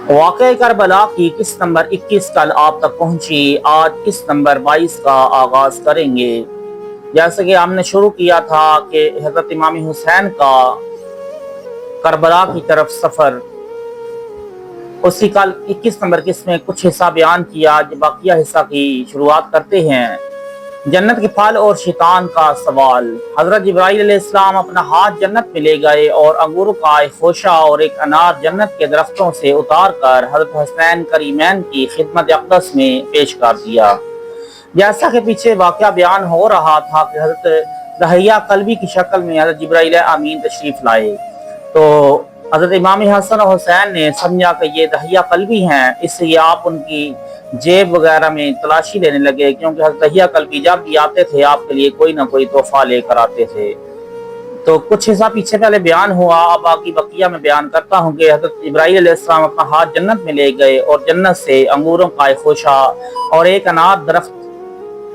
واقعہ کربلا کی قسط نمبر 21 کل آپ تک پہنچی، آج قسط نمبر 22 کا آغاز کریں گے۔ جیسے کہ ہم نے شروع کیا تھا کہ حضرت امام حسین کا کربلا کی طرف سفر، اسی کل 21 نمبر قسط میں کچھ حصہ بیان کیا، باقیہ حصہ کی شروعات کرتے ہیں۔ جنت کے پھل اور شیطان کا سوال۔ حضرت جبرائیل علیہ السلام اپنا ہاتھ جنت میں لے گئے اور انگوروں کا ایک خوشہ اور ایک انار جنت کے درختوں سے اتار کر حضرت حسنین کریمین کی خدمت اقدس میں پیش کر دیا۔ جیسا کہ پیچھے واقعہ بیان ہو رہا تھا کہ حضرت دہیہ قلبی کی شکل میں حضرت جبرائیل امین تشریف لائے، تو حضرت امام حسن و حسین نے سمجھا کہ یہ دہیہ قلبی ہیں، اس لیے آپ ان کی جیب وغیرہ میں تلاشی لینے لگے، کیونکہ حضرت دہیہ قلبی جب بھی آتے تھے آپ کے لیے کوئی نہ کوئی تحفہ لے کر آتے تھے۔ تو کچھ حصہ پیچھے پہلے بیان ہوا، اب باقی بقیہ میں بیان کرتا ہوں کہ حضرت ابراہیم علیہ السلام اپنا ہاتھ جنت میں لے گئے اور جنت سے انگوروں کا ایک خوشہ اور ایک انار درخت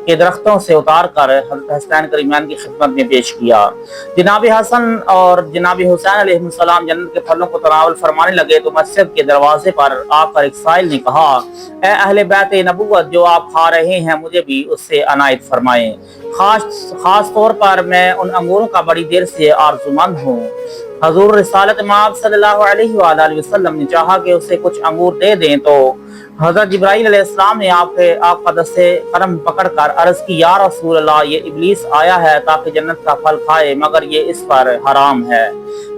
کے درختوں سے اتار کر حضرت حسین کریمین کی خدمت میں پیش کیا۔ جناب حسن اور جناب حسین علیہ السلام جنت کے پھلوں کو تناول فرمانے لگے تو مسجد کے دروازے پر آ کر ایک سائل نے کہا، اے اہل بیت نبوت، جو آپ کھا رہے ہیں مجھے بھی اس سے عنایت فرمائیں، خاص طور پر میں ان انگوروں کا بڑی دیر سے آرزومند ہوں۔ حضور رسالت مآب صلی اللہ علیہ وآلہ وسلم نے چاہا کہ اسے کچھ انگور دے دیں، تو حضرت جبرائیل علیہ السلام نے آپ کا دست کرم پکڑ کر عرض کی، یا رسول اللہ، یہ ابلیس آیا ہے تاکہ جنت کا پھل کھائے، مگر یہ اس پر حرام ہے۔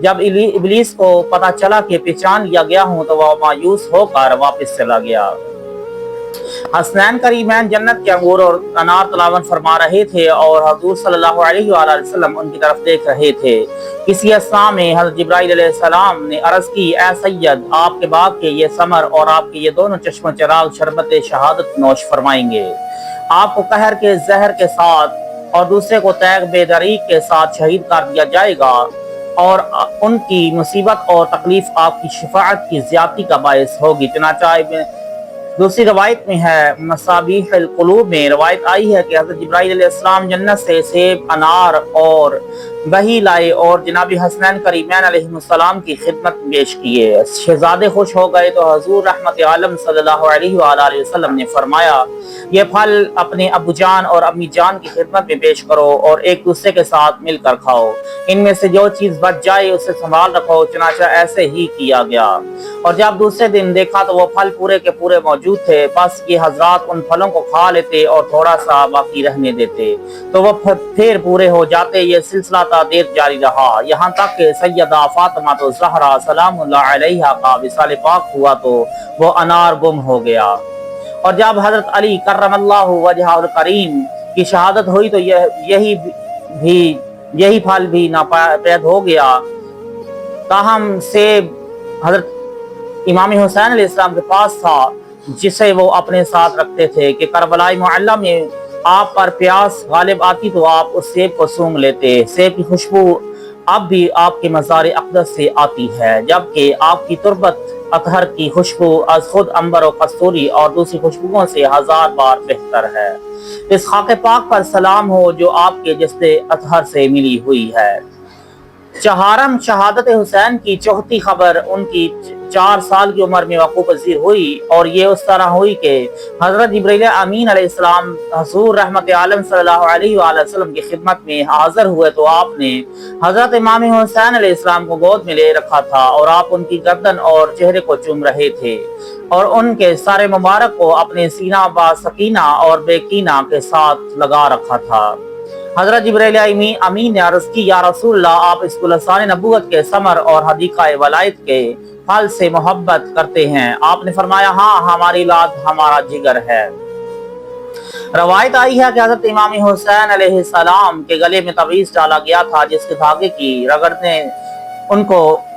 جب ابلیس کو پتہ چلا کہ پہچان لیا گیا ہوں تو وہ مایوس ہو کر واپس چلا گیا۔ حسنین کریمین جنت کے انگور اور انار تلاوت فرما رہے تھے اور حضور صلی اللہ علیہ وآلہ وسلم ان کی طرف دیکھ رہے تھے۔ کسی اثناء میں حضرت جبرائیل علیہ السلام نے عرض کی، اے سید، آپ کے باغ کے یہ ثمر اور آپ کے یہ دونوں چشم چراغ شربت شہادت نوش فرمائیں گے۔ آپ کو قہر کے زہر کے ساتھ اور دوسرے کو تیغ بے دریغ کے ساتھ شہید کر دیا جائے گا، اور ان کی مصیبت اور تکلیف آپ کی شفاعت کی زیادتی کا باعث ہوگی۔ چنانچہ دوسری روایت میں ہے، مصابیح القلوب میں روایت آئی ہے کہ حضرت جبرائیل علیہ السلام جنت سے سیب، انار اور بہی لائے اور جناب حسنین کریمین علیہ السلام کی خدمت پیش کیے۔ شہزادے خوش ہو گئے تو حضور رحمت عالم صلی اللہ علیہ وآلہ وسلم نے فرمایا، یہ پھل اپنے ابو جان اور امی جان کی خدمت میں پیش کرو اور ایک دوسرے کے ساتھ مل کر کھاؤ، ان میں سے جو چیز بچ جائے اسے سنبھال رکھو۔ چنانچہ ایسے ہی کیا گیا، اور جب دوسرے دن دیکھا تو وہ پھل پورے کے پورے موجود تھے، بس یہ حضرات ان پھلوں کو کھا لیتے اور تھوڑا سا باقی رہنے دیتے تو وہ پھر پورے ہو جاتے۔ یہ سلسلہ تا دیر جاری رہا، یہاں تک کہ سیدہ فاطمہ الزہرا سلام اللہ علیہا کا وصال پاک ہوا تو وہ انار گم ہو گیا، اور جب حضرت علی کرم اللہ وجہہ الکریم کی شہادت ہوئی تو یہی پھل بھی ناپید ہو گیا۔ تاہم سیب حضرت امام حسین علیہ السلام کے پاس تھا، جسے وہ اپنے ساتھ رکھتے تھے کہ کربلا معلی میں آپ پر پیاس غالب آتی تو آپ اس سیب کو سونگھ لیتے۔ سیب کی خوشبو اب بھی آپ کے مزار اقدس سے آتی ہے، جبکہ آپ کی تربت اطہر کی خوشبو از خود عنبر و کستوری اور دوسری خوشبوؤں سے 1000 بار بہتر ہے۔ اس خاک پاک پر سلام ہو جو آپ کے جسد اطہر سے ملی ہوئی ہے۔ چہارم شہادت حسین کی چوتھی خبر ان کی 4 سال کی عمر میں وقوع پذیر ہوئی، اور یہ اس طرح ہوئی کہ حضرت جبرائیل امین علیہ السلام حضور رحمت عالم صلی اللہ علیہ وآلہ وسلم کی خدمت میں حاضر ہوئے تو آپ نے حضرت امام حسین علیہ السلام کو گود میں لے رکھا تھا اور آپ ان کی گردن اور چہرے کو چوم رہے تھے اور ان کے سارے مبارک کو اپنے سینہ با سکینہ اور بے کینہ کے ساتھ لگا رکھا تھا۔ حضرت جبرائیل امین نے عرض کی، یا رسول اللہ، آپ اس گلستان نبوت کے ثمر اور حدیقہ ولایت کے پھل سے محبت کرتے ہیں؟ آپ نے فرمایا، ہاں، ہماری اولاد ہمارا جگر ہے۔ روایت آئی ہے کہ حضرت امام حسین علیہ السلام کے گلے میں تعویذ ڈالا گیا تھا جس کے دھاگے کی رگڑ نے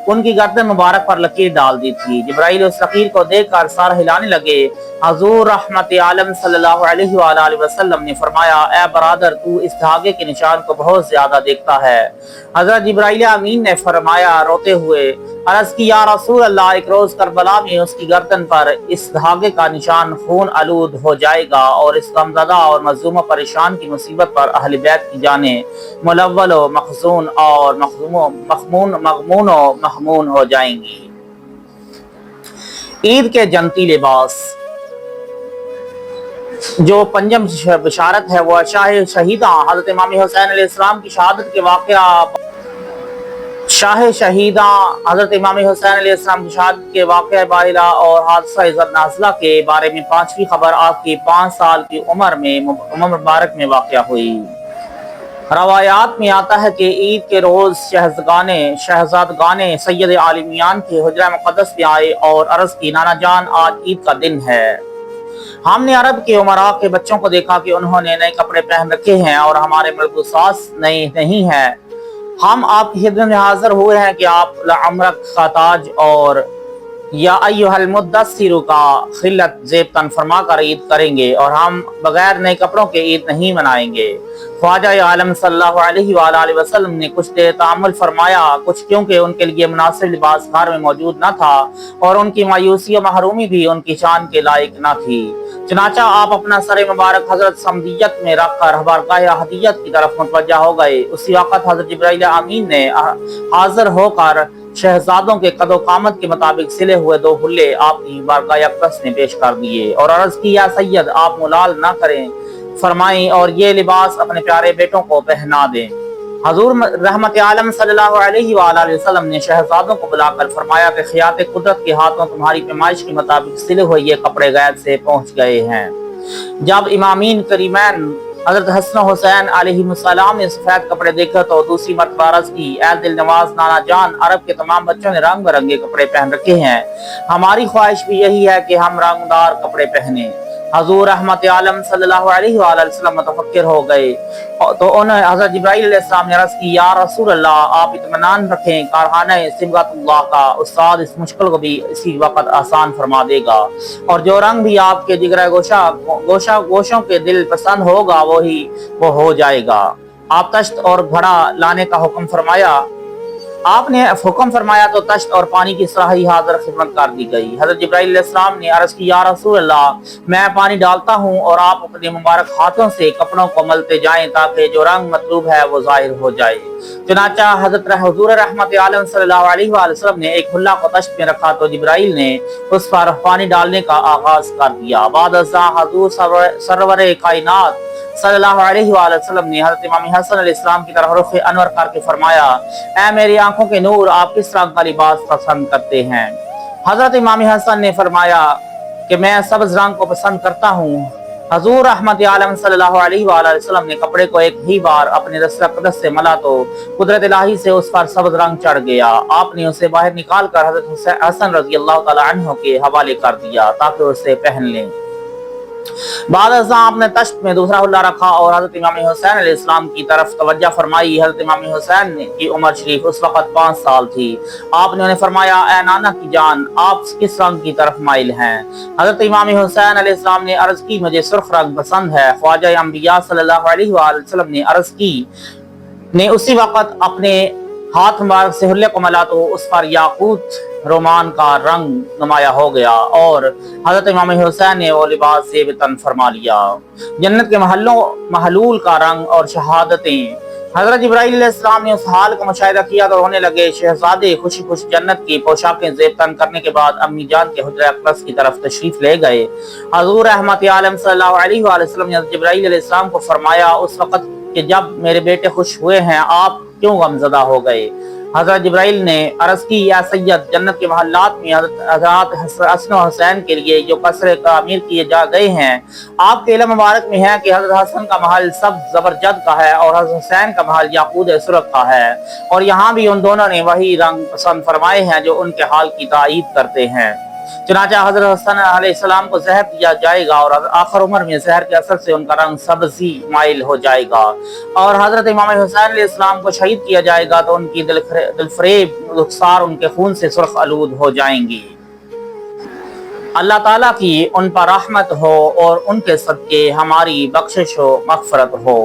ان کی گردن مبارک پر لکیر ڈال دی تھی۔ جبرائیل اس لکیر کو دیکھ کر سر ہلانے لگے۔ حضور رحمت عالم صلی اللہ علیہ وآلہ وسلم نے فرمایا، اے برادر، تو اس دھاگے کے نشان کو بہت زیادہ دیکھتا ہے۔ حضرت جبرائیل امین نے فرمایا روتے ہوئے، عرض کی، یا رسول اللہ، ایک روز کربلا میں اس کی گردن پر اس دھاگے کا نشان خون آلود ہو جائے گا اور اس غمزدہ اور مظلوم و پریشان کی مصیبت پر اہل بیت کی جانیں ملول و مخزون اور مغمون ہو جائیں گی۔ عید کے جنتی لباس جو پنجم بشارت ہے وہ شاہ شہیداں حضرت امام حسین علیہ السلام کی شہادت کے واقعہ حضرت امام حسین علیہ السلام کی شہادت کے واقعہ باہلا اور حادثہ عزت نازلہ کے بارے میں پانچویں خبر آپ کی 5 سال کی عمر مبارک میں واقع ہوئی۔ روایات میں آتا ہے کہ عید کے روز شہزادگان سید عالمیان کے حجرہ مقدس میں آئے اور عرض کی نانا جان آج عید کا دن ہے۔ ہم نے عرب کے امراء کے بچوں کو دیکھا کہ انہوں نے نئے کپڑے پہن رکھے ہیں اور ہمارے ملبوسات نئے نہیں ہیں۔ ہم آپ کی خدمت میں حاضر ہوئے ہیں کہ آپ لعمرک کا تاج اور یا ایھا المدثر کا خلت زیب تن فرما کر عید کریں گے اور ہم بغیر نئے کپڑوں کے عید نہیں منائیں گے۔ خواجہ عالم صلی اللہ علیہ وآلہ وسلم نے کچھ دیر تأمل فرمایا، کچھ کیونکہ ان کے لیے مناسب لباس گھر میں موجود نہ تھا اور ان کی مایوسی و محرومی بھی ان کی شان کے لائق نہ تھی۔ چنانچہ آپ اپنا سر مبارک حضرت صمدیت میں رکھ کر بارگاہ احدیت کی طرف متوجہ ہو گئے۔ اسی وقت حضرت جبرائیل امین نے حاضر ہو کر شہزادوں کے قد و قامت کے مطابق سلے ہوئے 2 حلے آپ کی بارگاہ اقدس نے پیش کر دیے اور عرض کی یا سید آپ ملال نہ کریں فرمائیں اور یہ لباس اپنے پیارے بیٹوں کو پہنا دیں۔ حضور رحمت عالم صلی اللہ علیہ وآلہ وسلم نے شہزادوں کو بلا کر فرمایا کہ خیات قدرت کے ہاتھوں تمہاری پیمائش کے مطابق سلے ہوئے یہ کپڑے غیب سے پہنچ گئے ہیں۔ جب امامین کریمین حضرت حسن و حسین علیہ السلام نے سفید کپڑے دیکھے تو دوسری مرتبہ عرض کی اے دل نواز نانا جان عرب کے تمام بچوں نے رنگ برنگے کپڑے پہن رکھے ہیں، ہماری خواہش بھی یہی ہے کہ ہم رنگدار کپڑے پہنیں۔ حضور رحمت عالم صلی اللہ علیہ وآلہ وسلم متفکر ہو گئے تو انہیں حضرت جبرائیل علیہ السلام نے عرض کی یا رسول اللہ آپ اطمینان رکھیں، کارخانہ صبغت اللہ کا استاد اس مشکل کو بھی اسی وقت آسان فرما دے گا اور جو رنگ بھی آپ کے جگر گوشوں کے دل پسند ہوگا وہ ہو جائے گا۔ آپ تشت اور گھڑا لانے کا حکم فرمایا، آپ نے حکم فرمایا تو تشت اور پانی کی صحیح حاضر خدمت کر دی گئی۔ حضرت جبرائیل علیہ السلام نے عرض کی یا رسول اللہ میں پانی ڈالتا ہوں اور آپ اپنے مبارک ہاتھوں سے کپڑوں کو ملتے جائیں تاکہ جو رنگ مطلوب ہے وہ ظاہر ہو جائے۔ چنانچہ حضور رحمت عالم صلی اللہ علیہ وآلہ وسلم نے ایک حلہ کو تشت میں رکھا تو جبرائیل نے اس پر پانی ڈالنے کا آغاز کر دیا۔ بعد ازاں حضور سرور کائنات صلی اللہ علیہ وآلہ وسلم نے حضرت امام حسن علیہ السلام کی طرف رخ انور کر کے فرمایا اے میری آنکھوں کے نور آپ کس رنگ کا لباس پسند کرتے ہیں؟ حضرت امام حسن نے فرمایا کہ میں سبز رنگ کو پسند کرتا ہوں۔ حضور رحمت عالم صلی اللہ علیہ وآلہ وسلم نے کپڑے کو ایک ہی بار اپنے دست اقدس سے ملا تو قدرت الہی سے اس پر سبز رنگ چڑھ گیا۔ آپ نے اسے باہر نکال کر حضرت حسن رضی اللہ تعالی عنہ کے حوالے کر دیا تاکہ اسے پہن لیں۔ بعد ازاں آپ نے تشت میں دوسرا حلہ رکھا اور حضرت امام حسین علیہ السلام کی طرف توجہ فرمائی۔ حضرت امام حسین کی عمر شریف اس وقت 5 سال تھی۔ آپ نے انہیں فرمایا اے نانا کی جان آپ کس رنگ کی طرف مائل ہیں؟ حضرت امام حسین علیہ السلام نے عرض کی مجھے سرخ رنگ پسند ہے۔ خواجہ انبیاء صلی اللہ علیہ وآلہ وسلم نے عرض کی نے اسی وقت اپنے ہاتھ مبارک سے حلے کو ملا تو اس پر یاقوت رومان کا رنگ نمایاں ہو گیا اور حضرت امام حسین نے وہ لباس زیب تن فرما لیا۔ جنت کے محلول کا رنگ اور شہادتیں۔ حضرت جبرائیل علیہ السلام نے اس حال کا مشاہدہ کیا تو رونے لگے۔ شہزادے خوشی خوش جنت کی پوشاکیں زیب تن کرنے کے بعد امی جان کے حجرہ اقدس کی طرف تشریف لے گئے۔ حضور رحمت عالم صلی اللہ علیہ وآلہ وسلم نے حضرت جبرائیل علیہ السلام کو فرمایا اس وقت کہ جب میرے بیٹے خوش ہوئے ہیں آپ کیوں غمزدہ ہو گئے؟ حضرت جبرائیل نے عرض کی یا سید جنت کے محلات میں حضرات حسن و حسین کے لیے جو قصر تعمیر کیے جا گئے ہیں آپ کے علم مبارک میں ہے کہ حضرت حسن کا محل سبز زبرجد کا ہے اور حضرت حسین کا محل یاقوت سرخ کا ہے اور یہاں بھی ان دونوں نے وہی رنگ پسند فرمائے ہیں جو ان کے حال کی تائید کرتے ہیں۔ چنانچہ حضرت حسن علیہ السلام کو زہر دیا جائے گا اور آخر عمر میں زہر کے اثر سے ان کا رنگ سبزی مائل ہو جائے گا اور حضرت امام حسین علیہ السلام کو شہید کیا جائے گا تو ان کی دلفریب رخسار ان کے خون سے سرخ آلود ہو جائیں گی۔ اللہ تعالیٰ کی ان پر رحمت ہو اور ان کے صدقے ہماری بخشش و مغفرت ہو۔